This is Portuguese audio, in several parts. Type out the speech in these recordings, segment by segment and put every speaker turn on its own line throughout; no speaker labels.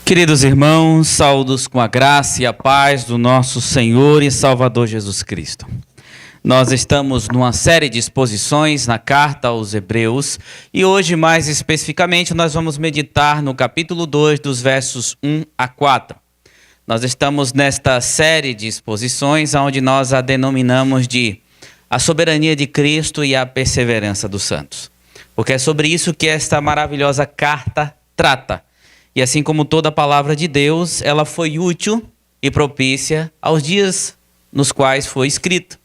Queridos irmãos, saúdos com a graça e a paz do nosso Senhor e Salvador Jesus Cristo. Nós estamos numa série de exposições na carta aos Hebreus e hoje, mais especificamente, nós vamos meditar no capítulo 2, dos versos 1 a 4. Nós estamos nesta série de exposições onde nós a denominamos de a soberania de Cristo e a perseverança dos santos. Porque é sobre isso que esta maravilhosa carta trata. E assim como toda a palavra de Deus, ela foi útil e propícia aos dias nos quais foi escrita.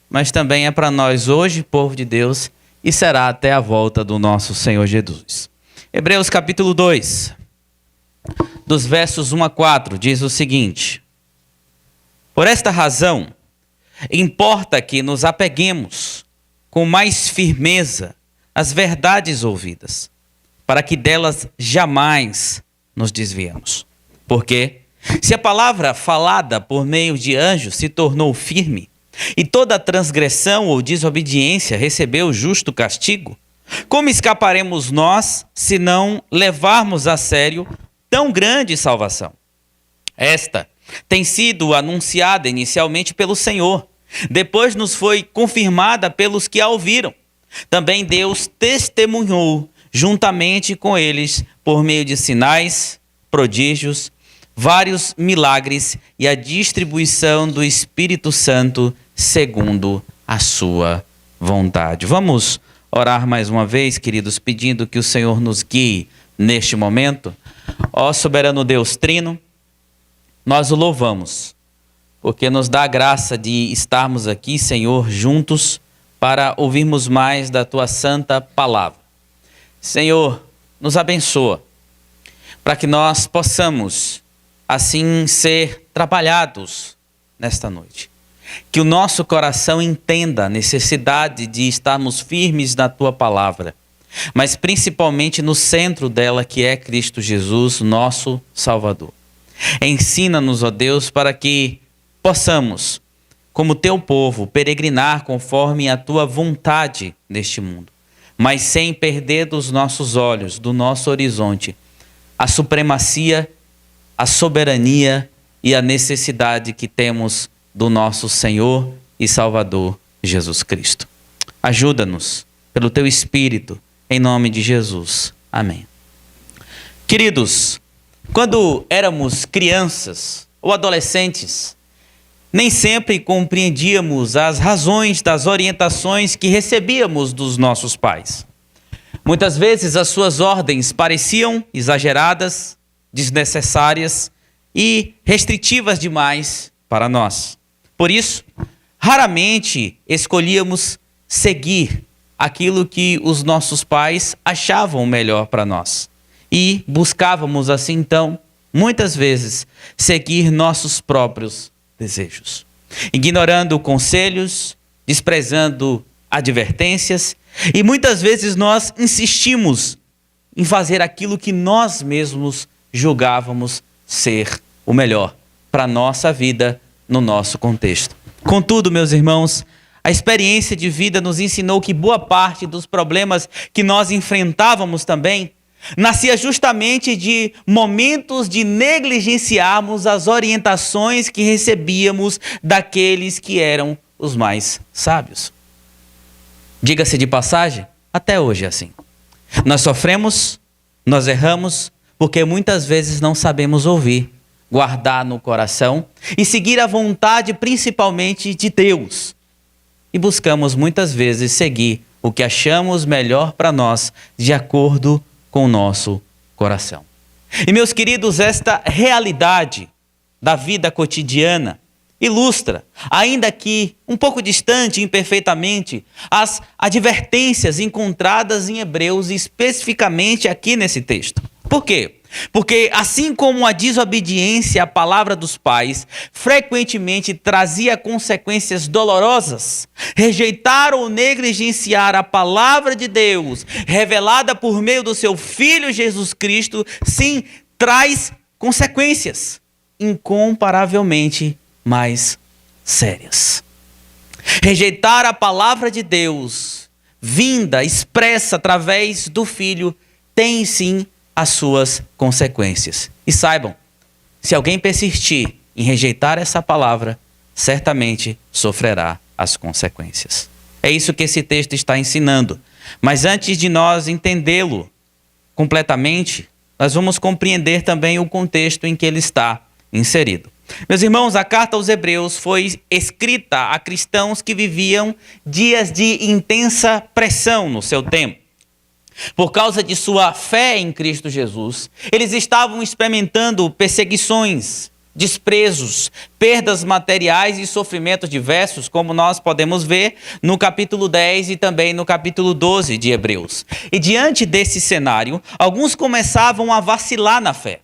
Mas também é para nós hoje, povo de Deus, e será até a volta do nosso Senhor Jesus. Hebreus capítulo 2, dos versos 1 a 4, diz o seguinte: Por esta razão, importa que nos apeguemos com mais firmeza às verdades ouvidas, para que delas jamais nos desviamos. Porque se a palavra falada por meio de anjos se tornou firme, e toda transgressão ou desobediência recebeu justo castigo, como escaparemos nós se não levarmos a sério tão grande salvação? Esta tem sido anunciada inicialmente pelo Senhor, depois nos foi confirmada pelos que a ouviram. Também Deus testemunhou juntamente com eles por meio de sinais, prodígios, vários milagres e a distribuição do Espírito Santo segundo a sua vontade. Vamos orar mais uma vez, queridos, pedindo que o Senhor nos guie neste momento. Ó soberano Deus Trino, nós o louvamos, porque nos dá a graça de estarmos aqui, Senhor, juntos para ouvirmos mais da Tua santa palavra. Senhor, nos abençoa, para que nós possamos, assim, ser trabalhados nesta noite. Que o nosso coração entenda a necessidade de estarmos firmes na Tua palavra, mas principalmente no centro dela, que é Cristo Jesus, nosso Salvador. Ensina-nos, ó Deus, para que possamos, como Teu povo, peregrinar conforme a Tua vontade neste mundo, mas sem perder dos nossos olhos, do nosso horizonte, a supremacia, a soberania e a necessidade que temos do nosso Senhor e Salvador Jesus Cristo. Ajuda-nos pelo Teu Espírito, em nome de Jesus. Amém. Queridos, quando éramos crianças ou adolescentes, nem sempre compreendíamos as razões das orientações que recebíamos dos nossos pais. Muitas vezes as suas ordens pareciam exageradas, desnecessárias e restritivas demais para nós. Por isso, raramente escolhíamos seguir aquilo que os nossos pais achavam melhor para nós. E buscávamos assim, então, muitas vezes, seguir nossos próprios desejos, ignorando conselhos, desprezando advertências, e muitas vezes nós insistimos em fazer aquilo que nós mesmos julgávamos ser o melhor para a nossa vida, no nosso contexto. Contudo, meus irmãos, a experiência de vida nos ensinou que boa parte dos problemas que nós enfrentávamos também nascia justamente de momentos de negligenciarmos as orientações que recebíamos daqueles que eram os mais sábios. Diga-se de passagem, até hoje é assim. Nós sofremos, nós erramos, porque muitas vezes não sabemos ouvir, guardar no coração e seguir a vontade principalmente de Deus. E buscamos muitas vezes seguir o que achamos melhor para nós, de acordo com o nosso coração. E, meus queridos, esta realidade da vida cotidiana ilustra, ainda que um pouco distante, imperfeitamente, as advertências encontradas em Hebreus, especificamente aqui nesse texto. Por quê? Porque assim como a desobediência à palavra dos pais frequentemente trazia consequências dolorosas, rejeitar ou negligenciar a palavra de Deus, revelada por meio do seu Filho Jesus Cristo, sim, traz consequências incomparavelmente mais sérias. Rejeitar a palavra de Deus, vinda, expressa através do Filho, tem sim as suas consequências. E saibam, se alguém persistir em rejeitar essa palavra, certamente sofrerá as consequências. É isso que esse texto está ensinando. Mas antes de nós entendê-lo completamente, nós vamos compreender também o contexto em que ele está inserido. Meus irmãos, a carta aos Hebreus foi escrita a cristãos que viviam dias de intensa pressão no seu tempo. Por causa de sua fé em Cristo Jesus, eles estavam experimentando perseguições, desprezos, perdas materiais e sofrimentos diversos, como nós podemos ver no capítulo 10 e também no capítulo 12 de Hebreus. E diante desse cenário, alguns começavam a vacilar na fé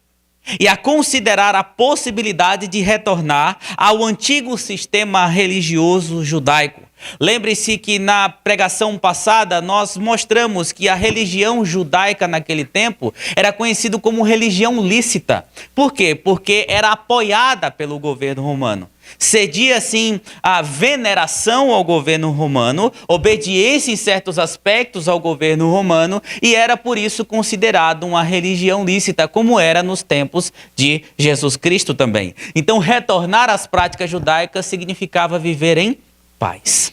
e a considerar a possibilidade de retornar ao antigo sistema religioso judaico. Lembre-se que na pregação passada nós mostramos que a religião judaica naquele tempo era conhecida como religião lícita. Por quê? Porque era apoiada pelo governo romano. Cedia, assim, a veneração ao governo romano, obediência em certos aspectos ao governo romano, e era por isso considerado uma religião lícita, como era nos tempos de Jesus Cristo também. Então, retornar às práticas judaicas significava viver em paz.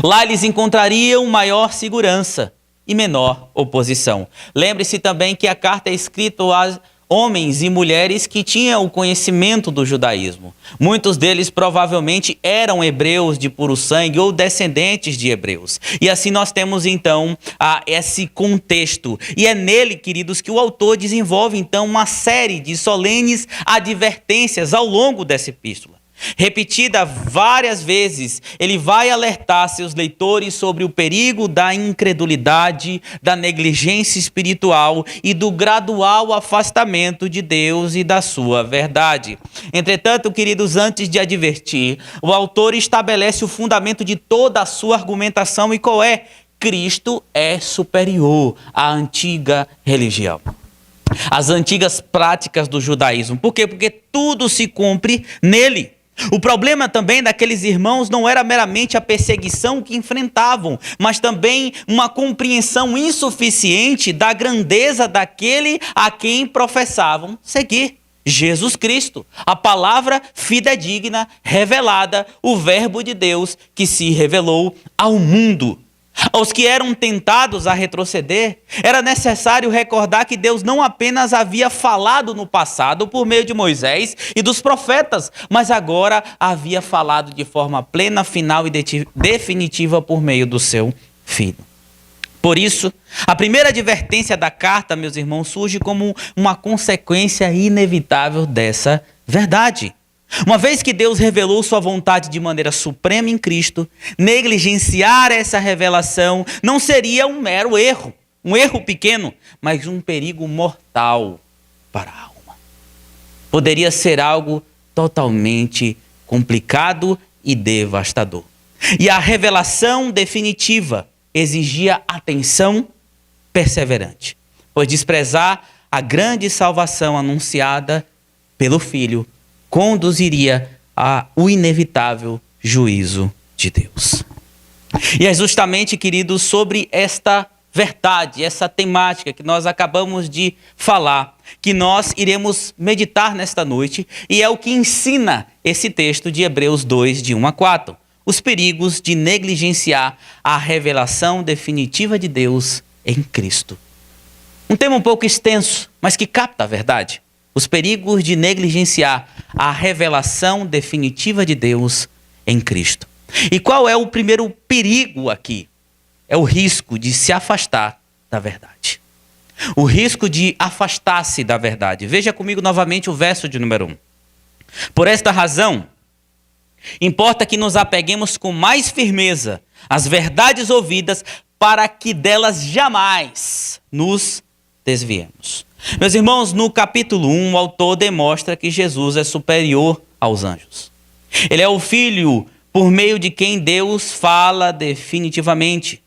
Lá eles encontrariam maior segurança e menor oposição. Lembre-se também que a carta é escrita a homens e mulheres que tinham o conhecimento do judaísmo. Muitos deles provavelmente eram hebreus de puro sangue ou descendentes de hebreus. E assim nós temos então esse contexto. E é nele, queridos, que o autor desenvolve então uma série de solenes advertências ao longo dessa epístola. Repetida várias vezes, ele vai alertar seus leitores sobre o perigo da incredulidade, da negligência espiritual e do gradual afastamento de Deus e da sua verdade. Entretanto, queridos, antes de advertir, o autor estabelece o fundamento de toda a sua argumentação. E qual é? Cristo é superior à antiga religião, às antigas práticas do judaísmo. Por quê? Porque tudo se cumpre nele. O problema também daqueles irmãos não era meramente a perseguição que enfrentavam, mas também uma compreensão insuficiente da grandeza daquele a quem professavam seguir: Jesus Cristo, a palavra fidedigna, revelada, o Verbo de Deus que se revelou ao mundo. Aos que eram tentados a retroceder, era necessário recordar que Deus não apenas havia falado no passado por meio de Moisés e dos profetas, mas agora havia falado de forma plena, final e definitiva por meio do seu Filho. Por isso, a primeira advertência da carta, meus irmãos, surge como uma consequência inevitável dessa verdade. Uma vez que Deus revelou sua vontade de maneira suprema em Cristo, negligenciar essa revelação não seria um mero erro, um erro pequeno, mas um perigo mortal para a alma. Poderia ser algo totalmente complicado e devastador. E a revelação definitiva exigia atenção perseverante, pois desprezar a grande salvação anunciada pelo Filho conduziria ao inevitável juízo de Deus. E é justamente, queridos, sobre esta verdade, essa temática que nós acabamos de falar, que nós iremos meditar nesta noite, e é o que ensina esse texto de Hebreus 2, de 1 a 4. Os perigos de negligenciar a revelação definitiva de Deus em Cristo. Um tema um pouco extenso, mas que capta a verdade. Os perigos de negligenciar a revelação definitiva de Deus em Cristo. E qual é o primeiro perigo aqui? É o risco de se afastar da verdade. O risco de afastar-se da verdade. Veja comigo novamente o verso de número 1. Por esta razão, importa que nos apeguemos com mais firmeza às verdades ouvidas, para que delas jamais nos desviemos. Meus irmãos, no capítulo 1, o autor demonstra que Jesus é superior aos anjos. Ele é o Filho por meio de quem Deus fala definitivamente.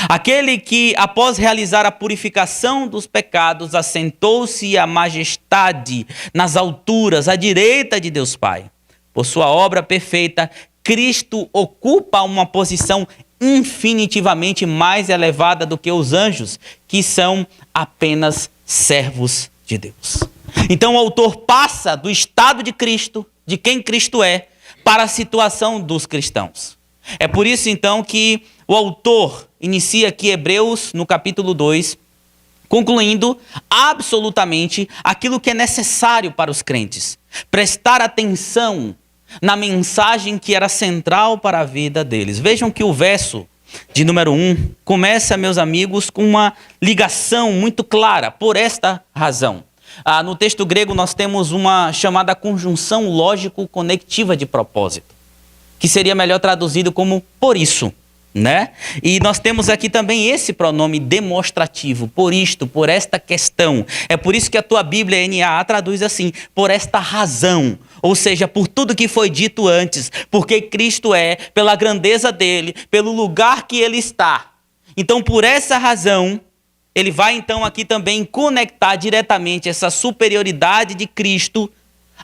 Aquele que, após realizar a purificação dos pecados, assentou-se à majestade nas alturas, à direita de Deus Pai. Por sua obra perfeita, Cristo ocupa uma posição infinitivamente mais elevada do que os anjos, que são apenas servos de Deus. Então o autor passa do estado de Cristo, de quem Cristo é, para a situação dos cristãos. É por isso então que o autor inicia aqui Hebreus no capítulo 2, concluindo absolutamente aquilo que é necessário para os crentes. Prestar atenção na mensagem que era central para a vida deles. Vejam que o verso de número 1 começa, meus amigos, com uma ligação muito clara, por esta razão. No texto grego nós temos uma chamada conjunção lógico-conectiva de propósito, que seria melhor traduzido como por isso, né? E nós temos aqui também esse pronome demonstrativo, por isto, por esta questão. É por isso que a tua Bíblia NAA traduz assim, por esta razão. Ou seja, por tudo que foi dito antes, porque Cristo é, pela grandeza dele, pelo lugar que ele está. Então, por essa razão, ele vai então aqui também conectar diretamente essa superioridade de Cristo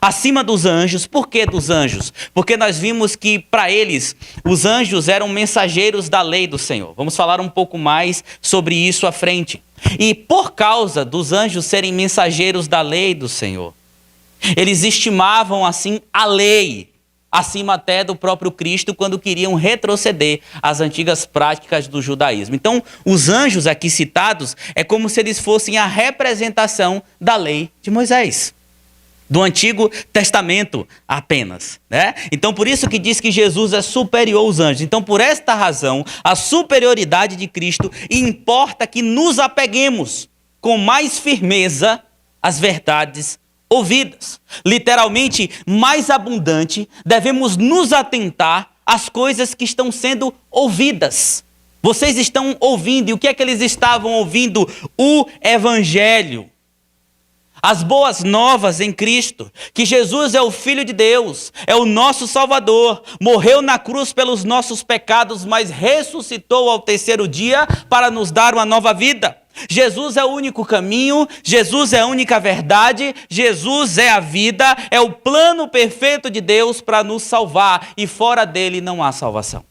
acima dos anjos. Por que dos anjos? Porque nós vimos que para eles, os anjos eram mensageiros da lei do Senhor. Vamos falar um pouco mais sobre isso à frente. E por causa dos anjos serem mensageiros da lei do Senhor, eles estimavam assim a lei, acima até do próprio Cristo, quando queriam retroceder às antigas práticas do judaísmo. Então, os anjos aqui citados é como se eles fossem a representação da lei de Moisés, do Antigo Testamento apenas, né? Então, por isso que diz que Jesus é superior aos anjos. Então, por esta razão, a superioridade de Cristo importa que nos apeguemos com mais firmeza às verdades ouvidas. Literalmente, mais abundante, devemos nos atentar às coisas que estão sendo ouvidas. Vocês estão ouvindo, e o que é que eles estavam ouvindo? O Evangelho. As boas novas em Cristo, que Jesus é o Filho de Deus, é o nosso Salvador, morreu na cruz pelos nossos pecados, mas ressuscitou ao terceiro dia para nos dar uma nova vida. Jesus é o único caminho, Jesus é a única verdade, Jesus é a vida, é o plano perfeito de Deus para nos salvar, e fora dele não há salvação.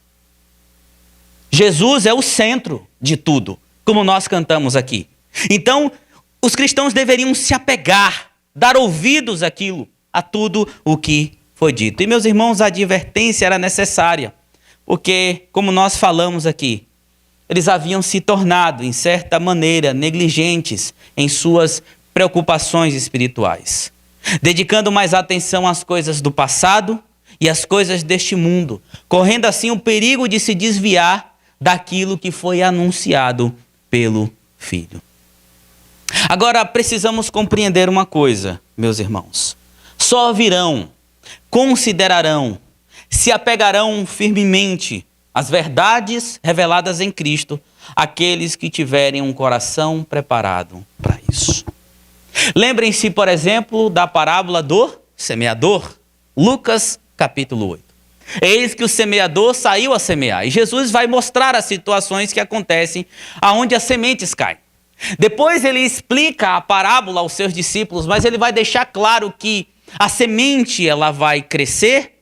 Jesus é o centro de tudo, como nós cantamos aqui. Então, os cristãos deveriam se apegar, dar ouvidos a tudo o que foi dito. E, meus irmãos, a advertência era necessária, porque, como nós falamos aqui, eles haviam se tornado, em certa maneira, negligentes em suas preocupações espirituais, dedicando mais atenção às coisas do passado e às coisas deste mundo, correndo assim o perigo de se desviar daquilo que foi anunciado pelo Filho. Agora, precisamos compreender uma coisa, meus irmãos. Só ouvirão, considerarão, se apegarão firmemente às verdades reveladas em Cristo, aqueles que tiverem um coração preparado para isso. Lembrem-se, por exemplo, da parábola do semeador, Lucas capítulo 8. Eis que o semeador saiu a semear, e Jesus vai mostrar as situações que acontecem aonde as sementes caem. Depois ele explica a parábola aos seus discípulos, mas ele vai deixar claro que a semente ela vai crescer,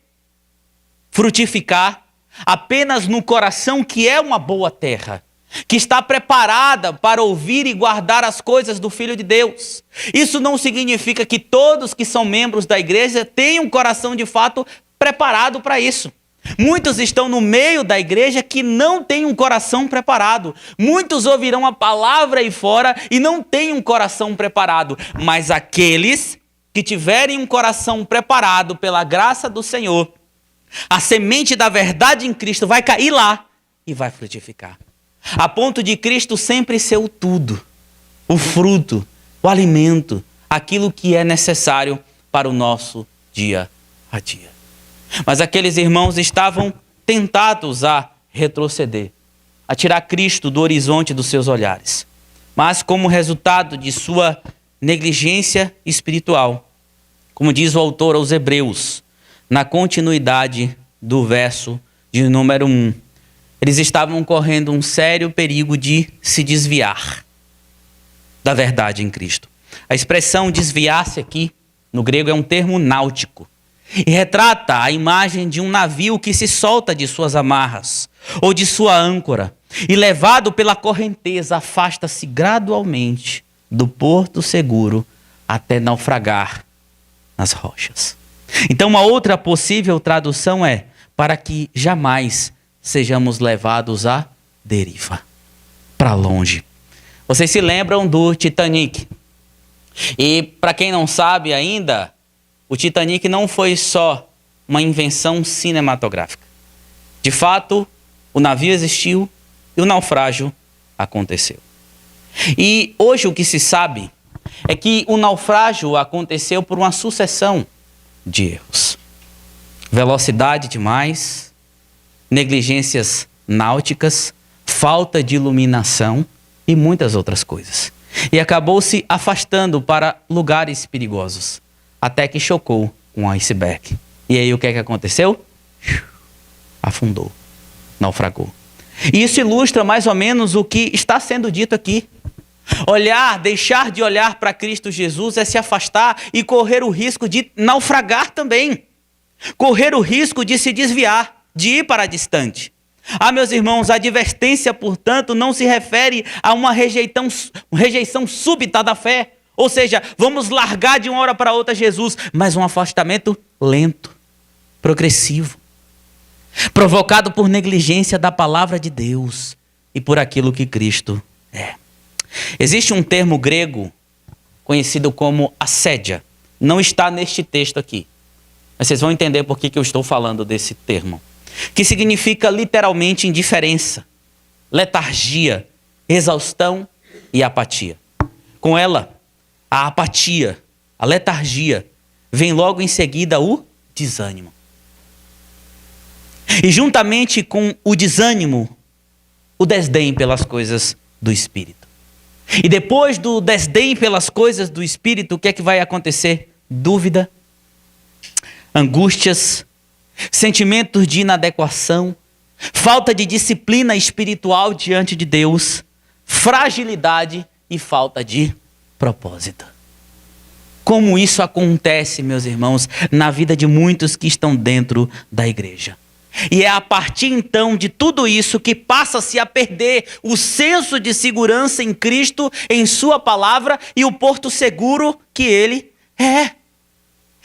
frutificar, apenas no coração que é uma boa terra, que está preparada para ouvir e guardar as coisas do Filho de Deus. Isso não significa que todos que são membros da igreja tenham um coração de fato preparado para isso. Muitos estão no meio da igreja que não têm um coração preparado. Muitos ouvirão a palavra aí fora e não têm um coração preparado. Mas aqueles que tiverem um coração preparado pela graça do Senhor, a semente da verdade em Cristo vai cair lá e vai frutificar. A ponto de Cristo sempre ser o tudo, o fruto, o alimento, aquilo que é necessário para o nosso dia a dia. Mas aqueles irmãos estavam tentados a retroceder, a tirar Cristo do horizonte dos seus olhares. Mas como resultado de sua negligência espiritual, como diz o autor aos Hebreus, na continuidade do verso de número 1, eles estavam correndo um sério perigo de se desviar da verdade em Cristo. A expressão desviar-se aqui, no grego, é um termo náutico. E retrata a imagem de um navio que se solta de suas amarras ou de sua âncora e, levado pela correnteza, afasta-se gradualmente do porto seguro até naufragar nas rochas. Então, uma outra possível tradução é: para que jamais sejamos levados à deriva, para longe. Vocês se lembram do Titanic? E para quem não sabe ainda, o Titanic não foi só uma invenção cinematográfica. De fato, o navio existiu e o naufrágio aconteceu. E hoje o que se sabe é que o naufrágio aconteceu por uma sucessão de erros. Velocidade demais, negligências náuticas, falta de iluminação e muitas outras coisas. E acabou se afastando para lugares perigosos, até que chocou com um iceberg. E aí o que é que aconteceu? Afundou, naufragou. E isso ilustra mais ou menos o que está sendo dito aqui. Deixar de olhar para Cristo Jesus é se afastar e correr o risco de naufragar também. Correr o risco de se desviar, de ir para distante. Meus irmãos, a advertência, portanto, não se refere a uma rejeição súbita da fé. Ou seja, vamos largar de uma hora para outra Jesus, mas um afastamento lento, progressivo, provocado por negligência da palavra de Deus e por aquilo que Cristo é. Existe um termo grego conhecido como assédia. Não está neste texto aqui, mas vocês vão entender por que eu estou falando desse termo. Que significa literalmente indiferença, letargia, exaustão e apatia. Com ela, a apatia, a letargia, vem logo em seguida o desânimo. E juntamente com o desânimo, o desdém pelas coisas do Espírito. E depois do desdém pelas coisas do Espírito, o que é que vai acontecer? Dúvida, angústias, sentimentos de inadequação, falta de disciplina espiritual diante de Deus, fragilidade e falta de propósito. Como isso acontece, meus irmãos, na vida de muitos que estão dentro da igreja. E é a partir então de tudo isso que passa-se a perder o senso de segurança em Cristo, em sua palavra e o porto seguro que Ele é.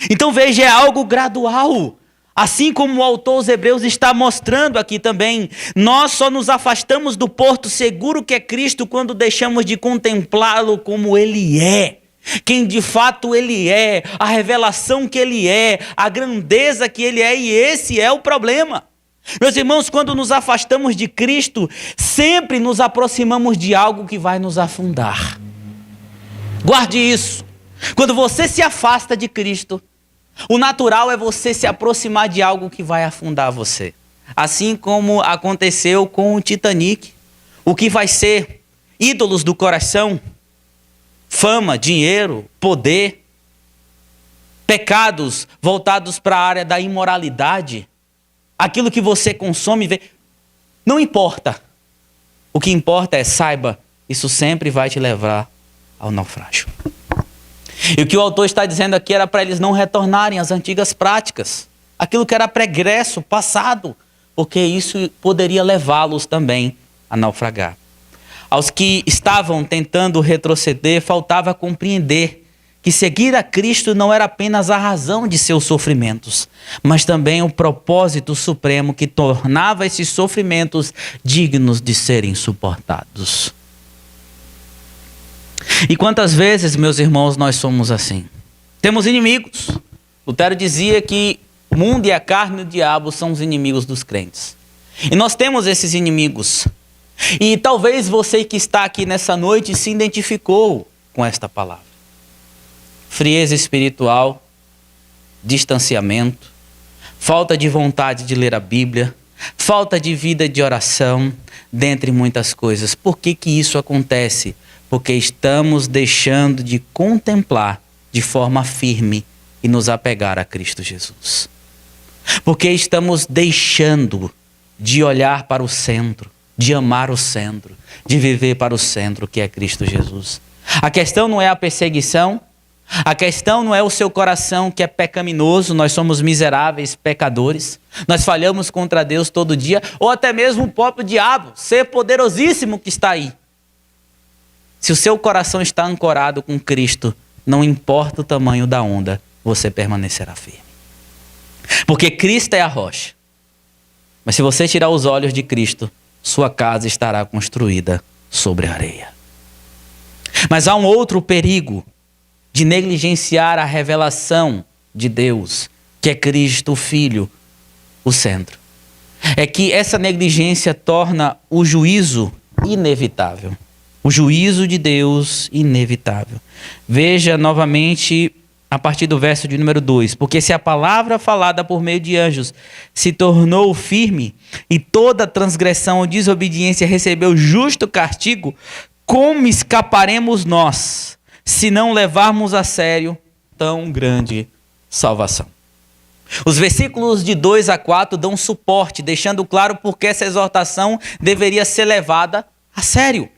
Então veja, é algo gradual. Assim como o autor aos Hebreus está mostrando aqui também, nós só nos afastamos do porto seguro que é Cristo quando deixamos de contemplá-lo como Ele é. Quem de fato Ele é, a revelação que Ele é, a grandeza que Ele é, e esse é o problema. Meus irmãos, quando nos afastamos de Cristo, sempre nos aproximamos de algo que vai nos afundar. Guarde isso. Quando você se afasta de Cristo, o natural é você se aproximar de algo que vai afundar você. Assim como aconteceu com o Titanic. O que vai ser ídolos do coração, fama, dinheiro, poder, pecados voltados para a área da imoralidade, aquilo que você consome, não importa. O que importa é, saiba, isso sempre vai te levar ao naufrágio. E o que o autor está dizendo aqui era para eles não retornarem às antigas práticas, aquilo que era pregresso, passado, porque isso poderia levá-los também a naufragar. Aos que estavam tentando retroceder, faltava compreender que seguir a Cristo não era apenas a razão de seus sofrimentos, mas também o propósito supremo que tornava esses sofrimentos dignos de serem suportados. E quantas vezes, meus irmãos, nós somos assim? Temos inimigos. Lutero dizia que o mundo e a carne e o diabo são os inimigos dos crentes. E nós temos esses inimigos. E talvez você que está aqui nessa noite se identificou com esta palavra. Frieza espiritual, distanciamento, falta de vontade de ler a Bíblia, falta de vida de oração, dentre muitas coisas. Por que isso acontece? Porque estamos deixando de contemplar de forma firme e nos apegar a Cristo Jesus. Porque estamos deixando de olhar para o centro, de amar o centro, de viver para o centro que é Cristo Jesus. A questão não é a perseguição, a questão não é o seu coração que é pecaminoso, nós somos miseráveis pecadores, nós falhamos contra Deus todo dia, ou até mesmo o próprio diabo, ser poderosíssimo que está aí. Se o seu coração está ancorado com Cristo, não importa o tamanho da onda, você permanecerá firme. Porque Cristo é a rocha. Mas se você tirar os olhos de Cristo, sua casa estará construída sobre a areia. Mas há um outro perigo de negligenciar a revelação de Deus, que é Cristo, o Filho, o centro. É que essa negligência torna o juízo inevitável. O juízo de Deus inevitável. Veja novamente a partir do verso de número 2. Porque se a palavra falada por meio de anjos se tornou firme e toda transgressão ou desobediência recebeu justo castigo, como escaparemos nós se não levarmos a sério tão grande salvação? Os versículos de 2 a 4 dão suporte, deixando claro por que essa exortação deveria ser levada a sério.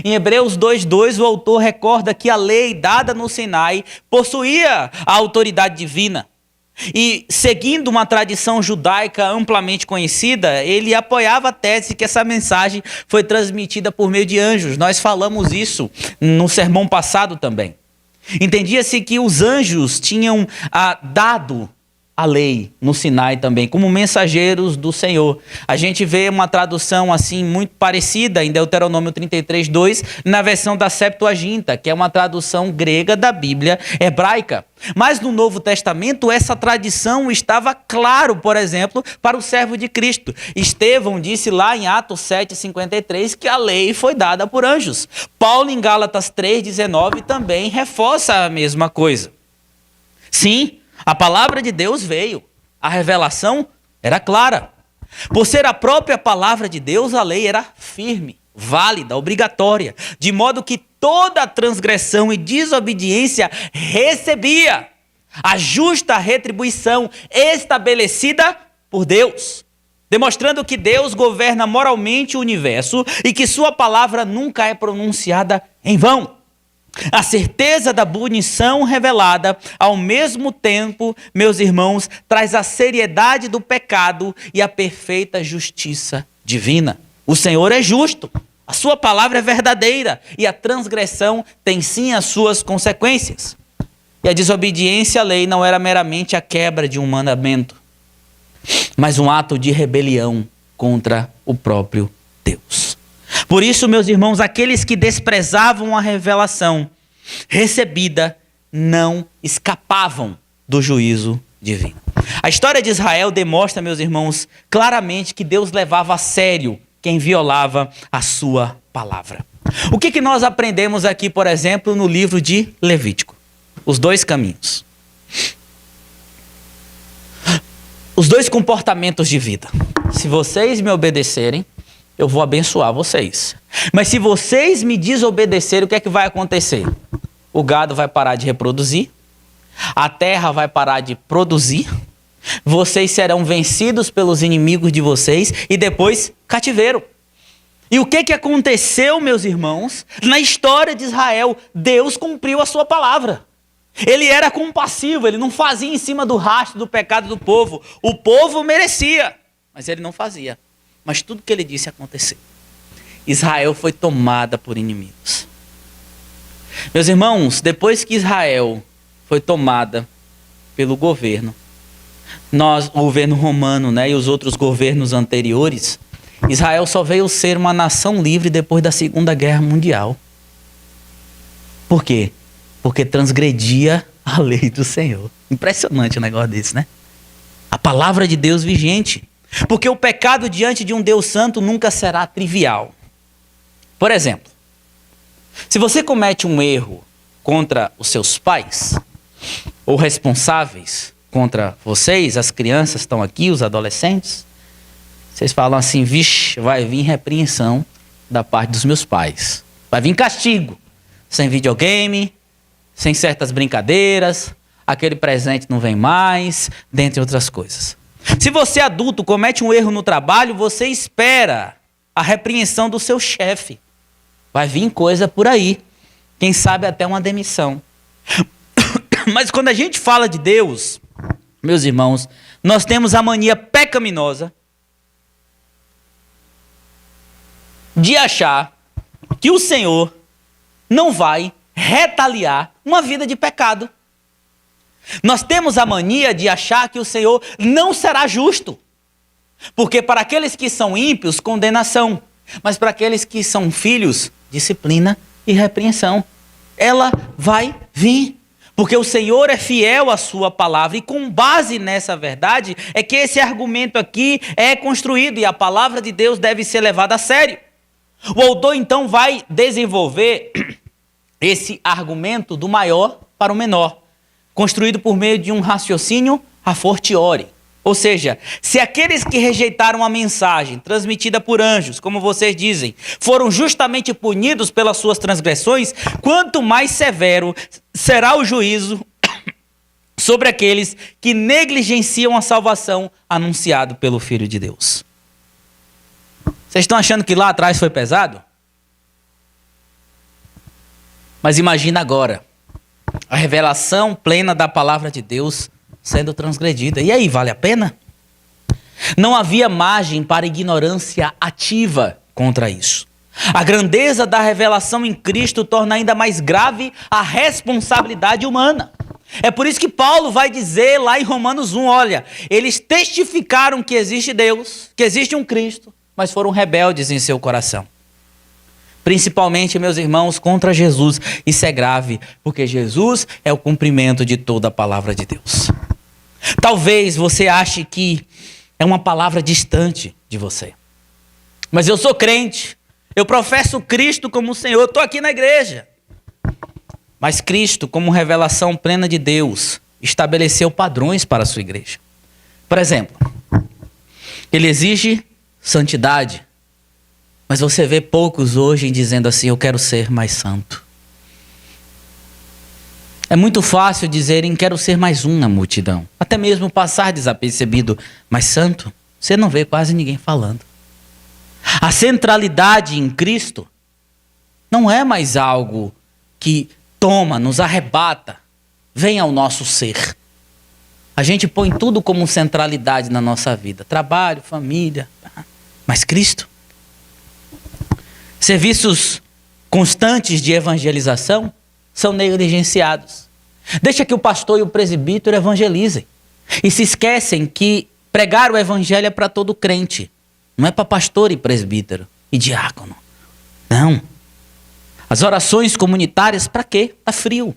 Em Hebreus 2:2, o autor recorda que a lei dada no Sinai possuía a autoridade divina. E, seguindo uma tradição judaica amplamente conhecida, ele apoiava a tese que essa mensagem foi transmitida por meio de anjos. Nós falamos isso no sermão passado também. Entendia-se que os anjos tinham dado a lei no Sinai também, como mensageiros do Senhor. A gente vê uma tradução assim muito parecida em Deuteronômio 33:2, na versão da Septuaginta, que é uma tradução grega da Bíblia hebraica. Mas no Novo Testamento, essa tradição estava claro, por exemplo, para o servo de Cristo. Estevão disse lá em Atos 7:53 que a lei foi dada por anjos. Paulo, em Gálatas 3:19, também reforça a mesma coisa. Sim, a palavra de Deus veio. A revelação era clara. Por ser a própria palavra de Deus, a lei era firme, válida, obrigatória, de modo que toda transgressão e desobediência recebia a justa retribuição estabelecida por Deus, demonstrando que Deus governa moralmente o universo e que sua palavra nunca é pronunciada em vão. A certeza da punição revelada, ao mesmo tempo, meus irmãos, traz a seriedade do pecado e a perfeita justiça divina. O Senhor é justo, a sua palavra é verdadeira e a transgressão tem sim as suas consequências. E a desobediência à lei não era meramente a quebra de um mandamento, mas um ato de rebelião contra o próprio Deus. Por isso, meus irmãos, aqueles que desprezavam a revelação recebida não escapavam do juízo divino. A história de Israel demonstra, meus irmãos, claramente que Deus levava a sério quem violava a sua palavra. O que nós aprendemos aqui, por exemplo, no livro de Levítico? Os dois caminhos. Os dois comportamentos de vida. Se vocês me obedecerem, eu vou abençoar vocês. Mas se vocês me desobedecerem, o que é que vai acontecer? O gado vai parar de reproduzir, a terra vai parar de produzir, vocês serão vencidos pelos inimigos de vocês e depois cativeiro. E o que aconteceu, meus irmãos? Na história de Israel, Deus cumpriu a sua palavra. Ele era compassivo, ele não fazia em cima do rastro do pecado do povo. O povo merecia, mas ele não fazia. Mas tudo que ele disse aconteceu. Israel foi tomada por inimigos. Meus irmãos, depois que Israel foi tomada pelo governo, o governo romano, e os outros governos anteriores, Israel só veio ser uma nação livre depois da Segunda Guerra Mundial. Por quê? Porque transgredia a lei do Senhor. Impressionante um negócio desse, né? A palavra de Deus vigente. Porque o pecado diante de um Deus santo nunca será trivial. Por exemplo, se você comete um erro contra os seus pais, ou responsáveis contra vocês, as crianças estão aqui, os adolescentes, vocês falam assim, vixe, vai vir repreensão da parte dos meus pais. Vai vir castigo, sem videogame, sem certas brincadeiras, aquele presente não vem mais, dentre outras coisas. Se você adulto comete um erro no trabalho, você espera a repreensão do seu chefe. Vai vir coisa por aí. Quem sabe até uma demissão. Mas quando a gente fala de Deus, meus irmãos, nós temos a mania pecaminosa de achar que o Senhor não vai retaliar uma vida de pecado. Nós temos a mania de achar que o Senhor não será justo. Porque para aqueles que são ímpios, condenação. Mas para aqueles que são filhos, disciplina e repreensão. Ela vai vir. Porque o Senhor é fiel à sua palavra. E com base nessa verdade, é que esse argumento aqui é construído. E a palavra de Deus deve ser levada a sério. O autor então vai desenvolver esse argumento do maior para o menor. Construído por meio de um raciocínio a fortiori. Ou seja, se aqueles que rejeitaram a mensagem transmitida por anjos, como vocês dizem, foram justamente punidos pelas suas transgressões, quanto mais severo será o juízo sobre aqueles que negligenciam a salvação anunciada pelo Filho de Deus. Vocês estão achando que lá atrás foi pesado? Mas imagina agora a revelação plena da palavra de Deus sendo transgredida. E aí, vale a pena? Não havia margem para ignorância ativa contra isso. A grandeza da revelação em Cristo torna ainda mais grave a responsabilidade humana. É por isso que Paulo vai dizer lá em Romanos 1, olha, eles testificaram que existe Deus, que existe um Cristo, mas foram rebeldes em seu coração. Principalmente, meus irmãos, contra Jesus. Isso é grave, porque Jesus é o cumprimento de toda a palavra de Deus. Talvez você ache que é uma palavra distante de você. Mas eu sou crente, eu professo Cristo como Senhor, eu estou aqui na igreja. Mas Cristo, como revelação plena de Deus, estabeleceu padrões para a sua igreja. Por exemplo, ele exige santidade. Mas você vê poucos hoje dizendo assim, eu quero ser mais santo. É muito fácil dizerem, quero ser mais um na multidão. Até mesmo passar desapercebido, mas santo, você não vê quase ninguém falando. A centralidade em Cristo não é mais algo que toma, nos arrebata, vem ao nosso ser. A gente põe tudo como centralidade na nossa vida. Trabalho, família, mas Cristo. Serviços constantes de evangelização são negligenciados. Deixa que o pastor e o presbítero evangelizem. E se esquecem que pregar o evangelho é para todo crente. Não é para pastor e presbítero e diácono. Não. As orações comunitárias, para quê? Está frio.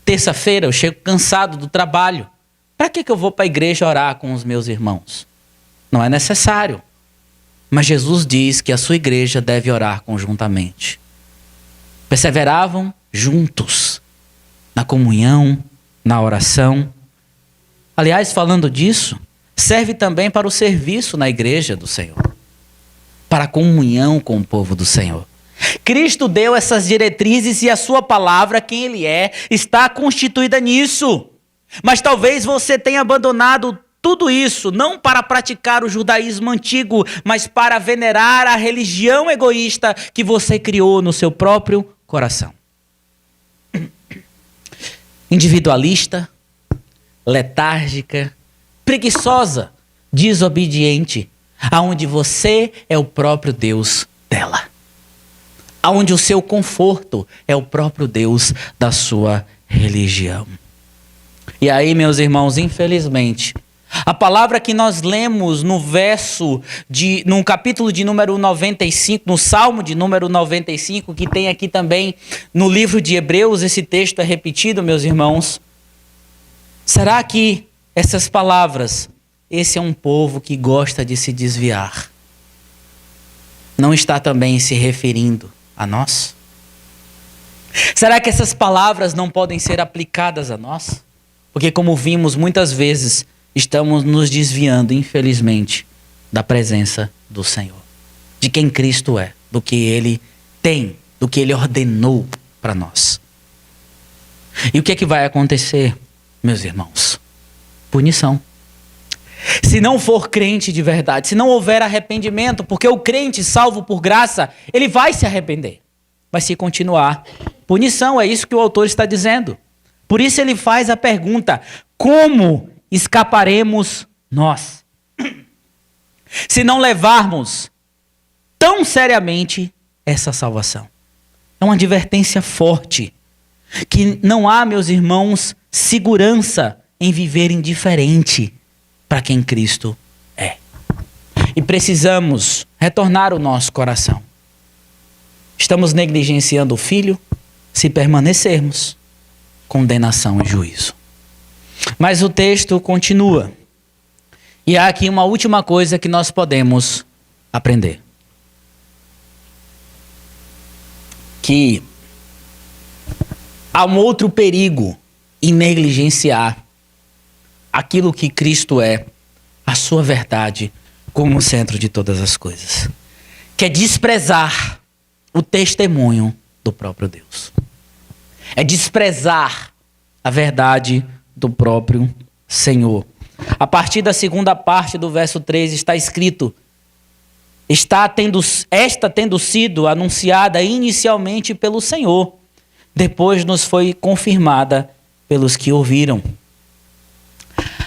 Terça-feira eu chego cansado do trabalho. Para que eu vou para a igreja orar com os meus irmãos? Não é necessário. Mas Jesus diz que a sua igreja deve orar conjuntamente. Perseveravam juntos na comunhão, na oração. Aliás, falando disso, serve também para o serviço na igreja do Senhor, para a comunhão com o povo do Senhor. Cristo deu essas diretrizes e a sua palavra, quem Ele é, está constituída nisso. Mas talvez você tenha abandonado tudo isso, não para praticar o judaísmo antigo, mas para venerar a religião egoísta que você criou no seu próprio coração. Individualista, letárgica, preguiçosa, desobediente, aonde você é o próprio Deus dela. Aonde o seu conforto é o próprio Deus da sua religião. E aí, meus irmãos, infelizmente, a palavra que nós lemos no capítulo de número 95, no Salmo de número 95, que tem aqui também no livro de Hebreus, esse texto é repetido, meus irmãos. Será que essas palavras, esse é um povo que gosta de se desviar, não está também se referindo a nós? Será que essas palavras não podem ser aplicadas a nós? Porque, como vimos muitas vezes, estamos nos desviando, infelizmente, da presença do Senhor. De quem Cristo é, do que Ele tem, do que Ele ordenou para nós. E o que é que vai acontecer, meus irmãos? Punição. Se não for crente de verdade, se não houver arrependimento, porque o crente salvo por graça, ele vai se arrepender. Vai se continuar. Punição, é isso que o autor está dizendo. Por isso ele faz a pergunta, como escaparemos nós? Se não levarmos tão seriamente essa salvação. É uma advertência forte. Que não há, meus irmãos, segurança em viver indiferente para quem Cristo é. E precisamos retornar o nosso coração. Estamos negligenciando o Filho? Se permanecermos, condenação e juízo. Mas o texto continua. E há aqui uma última coisa que nós podemos aprender. Que há um outro perigo em negligenciar aquilo que Cristo é, a sua verdade, como o centro de todas as coisas. Que é desprezar o testemunho do próprio Deus. É desprezar a verdade do próprio Senhor. A partir da segunda parte do verso 3 está escrito: esta tendo sido anunciada inicialmente pelo Senhor, depois nos foi confirmada pelos que ouviram.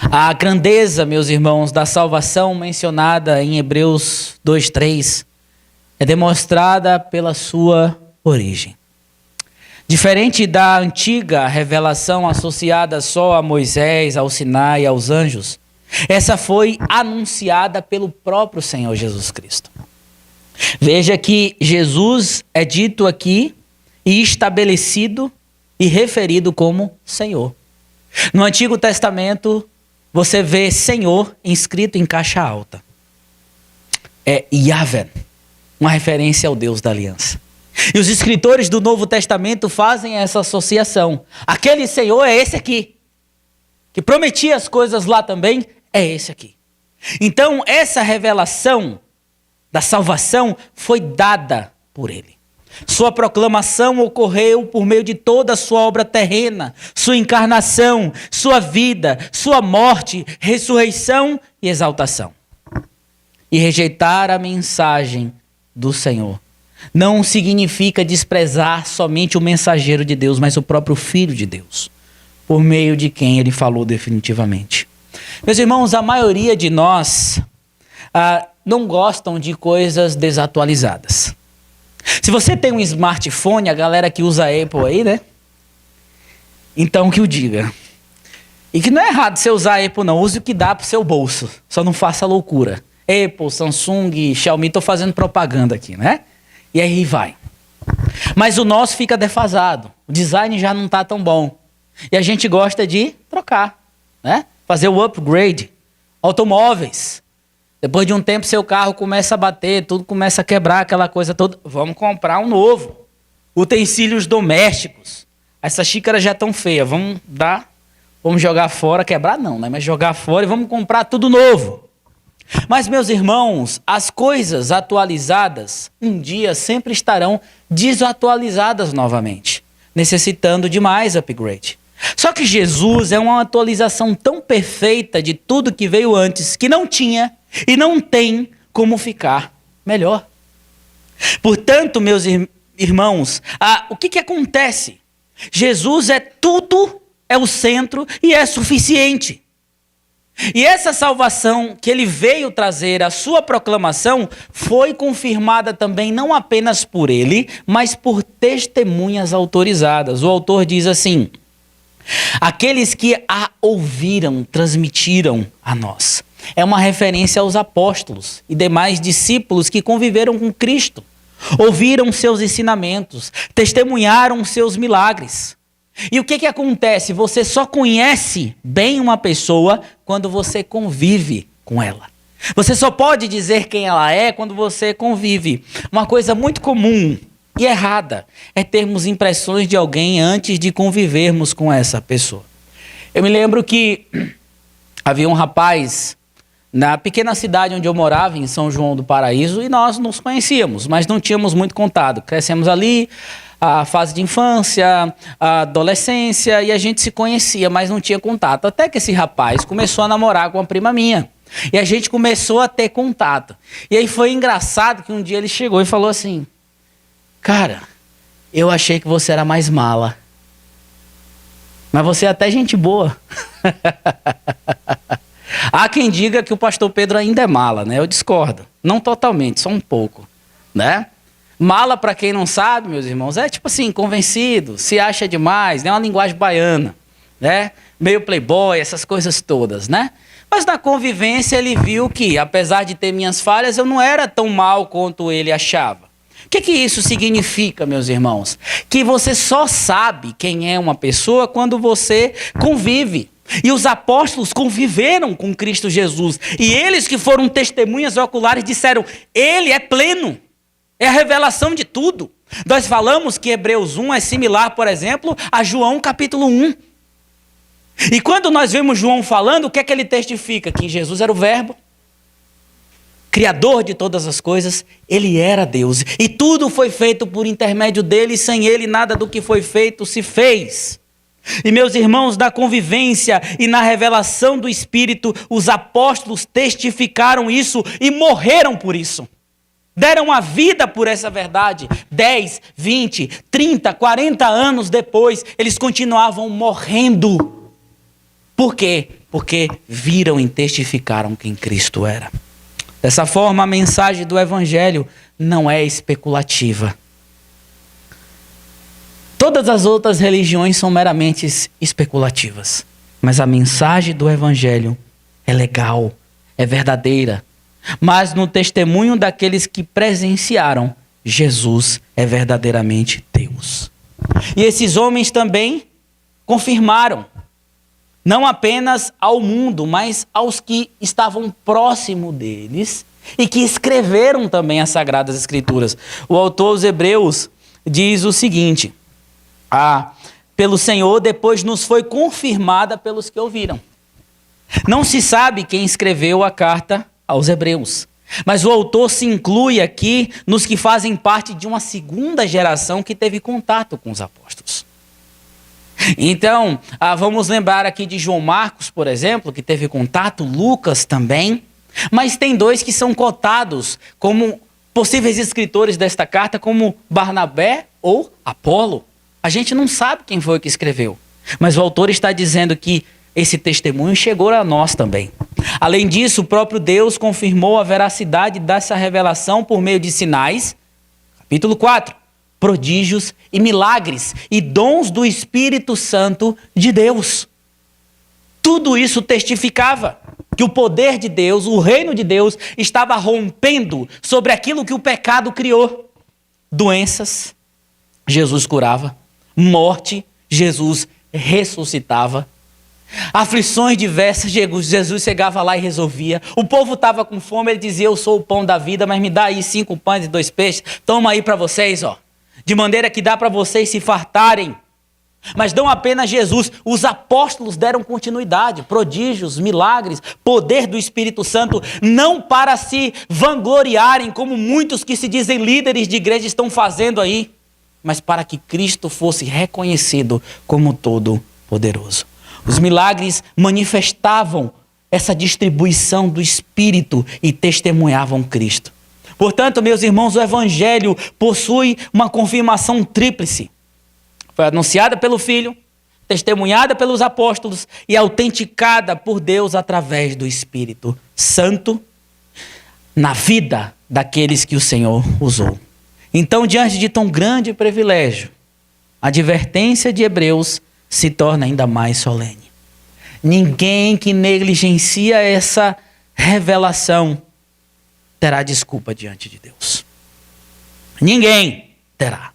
A grandeza, meus irmãos, da salvação mencionada em Hebreus 2:3 é demonstrada pela sua origem. Diferente da antiga revelação associada só a Moisés, ao Sinai e aos anjos, essa foi anunciada pelo próprio Senhor Jesus Cristo. Veja que Jesus é dito aqui e estabelecido e referido como Senhor. No Antigo Testamento, você vê Senhor inscrito em caixa alta. É Yahvé, uma referência ao Deus da aliança. E os escritores do Novo Testamento fazem essa associação. Aquele Senhor é esse aqui, que prometia as coisas lá também, é esse aqui. Então, essa revelação da salvação foi dada por ele. Sua proclamação ocorreu por meio de toda a sua obra terrena, sua encarnação, sua vida, sua morte, ressurreição e exaltação. E rejeitar a mensagem do Senhor não significa desprezar somente o mensageiro de Deus, mas o próprio Filho de Deus, por meio de quem ele falou definitivamente. Meus irmãos, a maioria de nós não gostam de coisas desatualizadas. Se você tem um smartphone, a galera que usa Apple aí, né? Então que o diga. E que não é errado você usar Apple não, use o que dá pro seu bolso, só não faça loucura. Apple, Samsung, Xiaomi, tô fazendo propaganda aqui, né? E aí vai. Mas o nosso fica defasado. O design já não está tão bom. E a gente gosta de trocar, né? Fazer o upgrade. Automóveis. Depois de um tempo, seu carro começa a bater, tudo começa a quebrar, aquela coisa toda. Vamos comprar um novo. Utensílios domésticos. Essas xícaras já estão feias. Vamos jogar fora. Quebrar não, né? Mas jogar fora e vamos comprar tudo novo. Mas, meus irmãos, as coisas atualizadas um dia sempre estarão desatualizadas novamente, necessitando de mais upgrade. Só que Jesus é uma atualização tão perfeita de tudo que veio antes, que não tinha e não tem como ficar melhor. Portanto, meus irmãos, o que acontece? Jesus é tudo, é o centro e é suficiente. E essa salvação que ele veio trazer, a sua proclamação, foi confirmada também não apenas por ele, mas por testemunhas autorizadas. O autor diz assim: aqueles que a ouviram, transmitiram a nós. É uma referência aos apóstolos e demais discípulos que conviveram com Cristo, ouviram seus ensinamentos, testemunharam seus milagres. E o que acontece? Você só conhece bem uma pessoa quando você convive com ela. Você só pode dizer quem ela é quando você convive. Uma coisa muito comum e errada é termos impressões de alguém antes de convivermos com essa pessoa. Eu me lembro que havia um rapaz na pequena cidade onde eu morava, em São João do Paraíso, e nós nos conhecíamos, mas não tínhamos muito contato. Crescemos ali, a fase de infância, a adolescência, e a gente se conhecia, mas não tinha contato. Até que esse rapaz começou a namorar com uma prima minha. E a gente começou a ter contato. E aí foi engraçado que um dia ele chegou e falou assim: cara, eu achei que você era mais mala. Mas você é até gente boa. Há quem diga que o pastor Pedro ainda é mala, né? Eu discordo. Não totalmente, só um pouco, né?
Mala, para quem não sabe, meus irmãos, é tipo assim, convencido, se acha demais, né? Uma linguagem baiana, né? Meio playboy, essas coisas todas, né? Mas na convivência ele viu que, apesar de ter minhas falhas, eu não era tão mal quanto ele achava. O que isso significa, meus irmãos? Que você só sabe quem é uma pessoa quando você convive. E os apóstolos conviveram com Cristo Jesus. E eles que foram testemunhas oculares disseram, ele é pleno. É a revelação de tudo. Nós falamos que Hebreus 1 é similar, por exemplo, a João capítulo 1. E quando nós vemos João falando, o que é que ele testifica? Que Jesus era o Verbo, Criador de todas as coisas, ele era Deus. E tudo foi feito por intermédio dele, e sem ele nada do que foi feito se fez. E meus irmãos, na convivência e na revelação do Espírito, os apóstolos testificaram isso e morreram por isso. Deram a vida por essa verdade. 10, 20, 30, 40 anos depois, eles continuavam morrendo. Por quê? Porque viram e testificaram quem Cristo era. Dessa forma, a mensagem do Evangelho não é especulativa. Todas as outras religiões são meramente especulativas. Mas a mensagem do Evangelho é legal, é verdadeira. Mas no testemunho daqueles que presenciaram, Jesus é verdadeiramente Deus. E esses homens também confirmaram, não apenas ao mundo, mas aos que estavam próximo deles e que escreveram também as Sagradas Escrituras. O autor aos Hebreus diz o seguinte, pelo Senhor depois nos foi confirmada pelos que ouviram. Não se sabe quem escreveu a carta aos Hebreus, mas o autor se inclui aqui nos que fazem parte de uma segunda geração que teve contato com os apóstolos. Então, vamos lembrar aqui de João Marcos, por exemplo, que teve contato, Lucas também, mas tem dois que são cotados como possíveis escritores desta carta, como Barnabé ou Apolo. A gente não sabe quem foi que escreveu, mas o autor está dizendo que esse testemunho chegou a nós também. Além disso, o próprio Deus confirmou a veracidade dessa revelação por meio de sinais, capítulo 4, prodígios e milagres e dons do Espírito Santo de Deus. Tudo isso testificava que o poder de Deus, o reino de Deus, estava rompendo sobre aquilo que o pecado criou. Doenças, Jesus curava. Morte, Jesus ressuscitava. Aflições diversas, Jesus chegava lá e resolvia. O povo estava com fome, ele dizia, eu sou o pão da vida, mas me dá aí 5 pães e 2 peixes. Toma aí para vocês, ó. De maneira que dá para vocês se fartarem. Mas não apenas Jesus, os apóstolos deram continuidade, prodígios, milagres, poder do Espírito Santo, não para se vangloriarem, como muitos que se dizem líderes de igreja estão fazendo aí, mas para que Cristo fosse reconhecido como todo-poderoso. Os milagres manifestavam essa distribuição do Espírito e testemunhavam Cristo. Portanto, meus irmãos, o Evangelho possui uma confirmação tríplice. Foi anunciada pelo Filho, testemunhada pelos apóstolos e autenticada por Deus através do Espírito Santo na vida daqueles que o Senhor usou. Então, diante de tão grande privilégio, a advertência de Hebreus se torna ainda mais solene. Ninguém que negligencia essa revelação terá desculpa diante de Deus. Ninguém terá.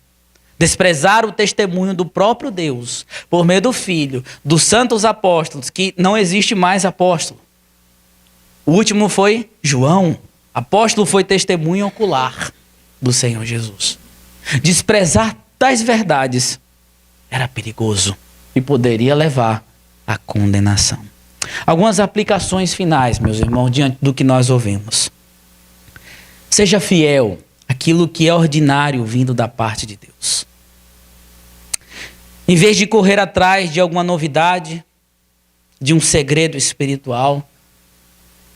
Desprezar o testemunho do próprio Deus, por meio do Filho, dos santos apóstolos, que não existe mais apóstolo. O último foi João. Apóstolo foi testemunho ocular do Senhor Jesus. Desprezar tais verdades era perigoso e poderia levar à condenação. Algumas aplicações finais, meus irmãos, diante do que nós ouvimos. Seja fiel àquilo que é ordinário vindo da parte de Deus. Em vez de correr atrás de alguma novidade, de um segredo espiritual,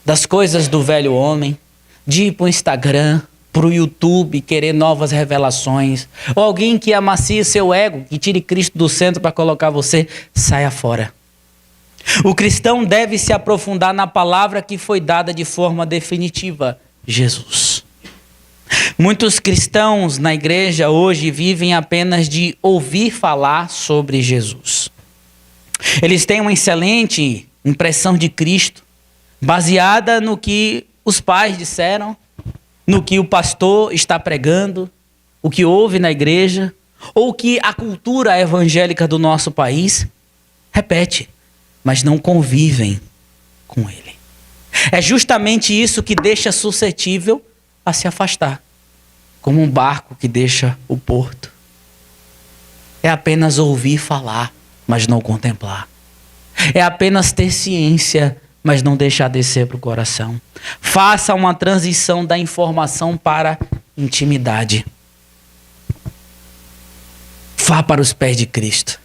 das coisas do velho homem, de ir para o Instagram, para o YouTube, querer novas revelações, ou alguém que amacie seu ego, que tire Cristo do centro para colocar você, saia fora. O cristão deve se aprofundar na palavra que foi dada de forma definitiva, Jesus. Muitos cristãos na igreja hoje vivem apenas de ouvir falar sobre Jesus. Eles têm uma excelente impressão de Cristo, baseada no que os pais disseram, no que o pastor está pregando, o que houve na igreja, ou que a cultura evangélica do nosso país repete, mas não convivem com ele. É justamente isso que deixa suscetível a se afastar, como um barco que deixa o porto. É apenas ouvir falar, mas não contemplar. É apenas ter ciência, mas não deixar descer para o coração. Faça uma transição da informação para intimidade. Vá para os pés de Cristo.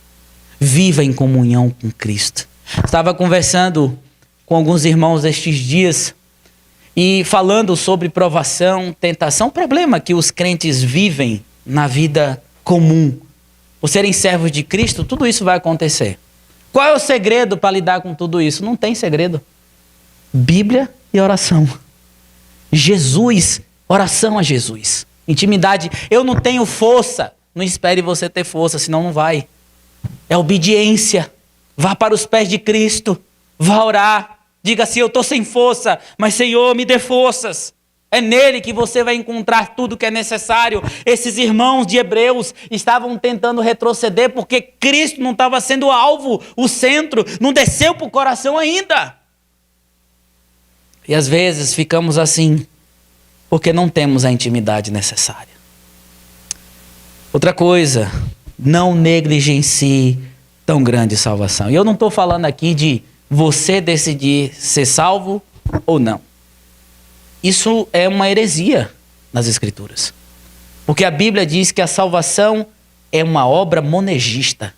Viva em comunhão com Cristo. Estava conversando com alguns irmãos estes dias e falando sobre provação, tentação, problema que os crentes vivem na vida comum. Por serem servos de Cristo, tudo isso vai acontecer. Qual é o segredo para lidar com tudo isso? Não tem segredo. Bíblia e oração. Jesus, oração a Jesus. Intimidade. Eu não tenho força. Não espere você ter força, senão não vai. É obediência. Vá para os pés de Cristo. Vá orar. Diga assim, eu estou sem força, mas Senhor, me dê forças. É nele que você vai encontrar tudo que é necessário. Esses irmãos de Hebreus estavam tentando retroceder porque Cristo não estava sendo o alvo, o centro, não desceu para o coração ainda. E às vezes ficamos assim, porque não temos a intimidade necessária. Outra coisa, não negligencie tão grande salvação. E eu não estou falando aqui de você decidir ser salvo ou não. Isso é uma heresia nas Escrituras. Porque a Bíblia diz que a salvação é uma obra monergista.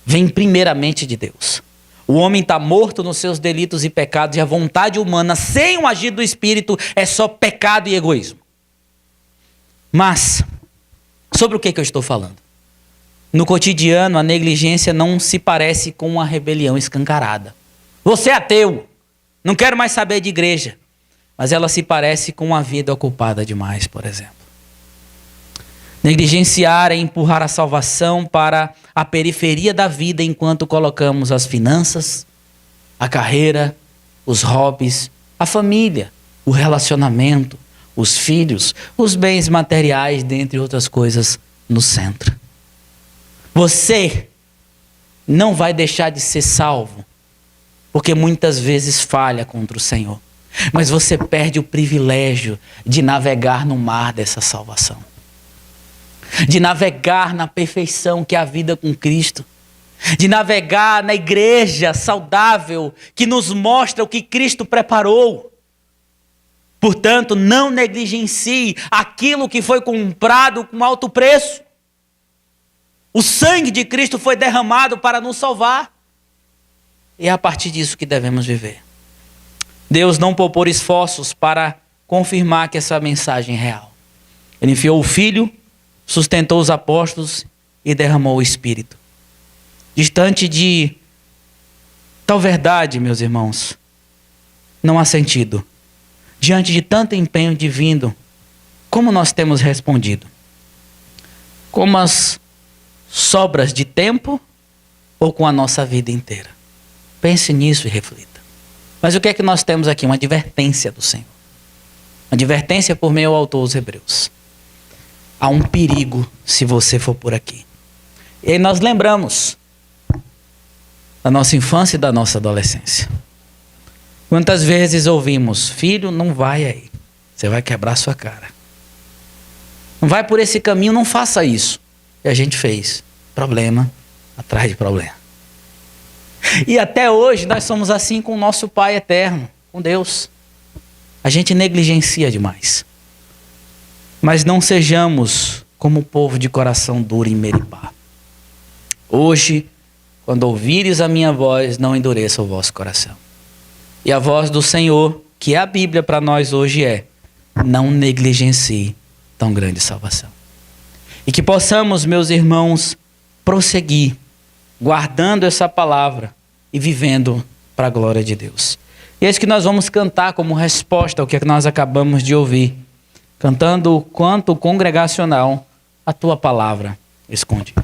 Vem primeiramente de Deus. O homem está morto nos seus delitos e pecados e a vontade humana, sem o agir do Espírito, é só pecado e egoísmo. Mas, sobre o que eu estou falando? No cotidiano, a negligência não se parece com uma rebelião escancarada. Você é ateu, não quero mais saber de igreja. Mas ela se parece com uma vida ocupada demais, por exemplo. Negligenciar é empurrar a salvação para a periferia da vida enquanto colocamos as finanças, a carreira, os hobbies, a família, o relacionamento, os filhos, os bens materiais, dentre outras coisas, no centro. Você não vai deixar de ser salvo, porque muitas vezes falha contra o Senhor. Mas você perde o privilégio de navegar no mar dessa salvação. De navegar na perfeição que é a vida com Cristo. De navegar na igreja saudável que nos mostra o que Cristo preparou. Portanto, não negligencie aquilo que foi comprado com alto preço. O sangue de Cristo foi derramado para nos salvar. E é a partir disso que devemos viver. Deus não poupou esforços para confirmar que essa mensagem é real. Ele enviou o Filho, sustentou os apóstolos e derramou o Espírito. Distante de tal verdade, meus irmãos, não há sentido. Diante de tanto empenho divino, como nós temos respondido? Como as sobras de tempo ou com a nossa vida inteira? Pense nisso e reflita. Mas o que é que nós temos aqui? Uma advertência do Senhor. Uma advertência por meio ao autor dos Hebreus. Há um perigo se você for por aqui. E aí nós lembramos da nossa infância e da nossa adolescência. Quantas vezes ouvimos, filho, não vai aí. Você vai quebrar sua cara. Não vai por esse caminho, não faça isso. E a gente fez. Problema atrás de problema. E até hoje nós somos assim com o nosso Pai eterno, com Deus. A gente negligencia demais. Mas não sejamos como o povo de coração duro em Meribá. Hoje, quando ouvires a minha voz, não endureça o vosso coração. E a voz do Senhor, que é a Bíblia para nós hoje é, não negligencie tão grande salvação. E que possamos, meus irmãos, prosseguir, guardando essa palavra e vivendo para a glória de Deus. E é isso que nós vamos cantar como resposta ao que nós acabamos de ouvir. cantando o canto congregacional, a tua palavra esconde.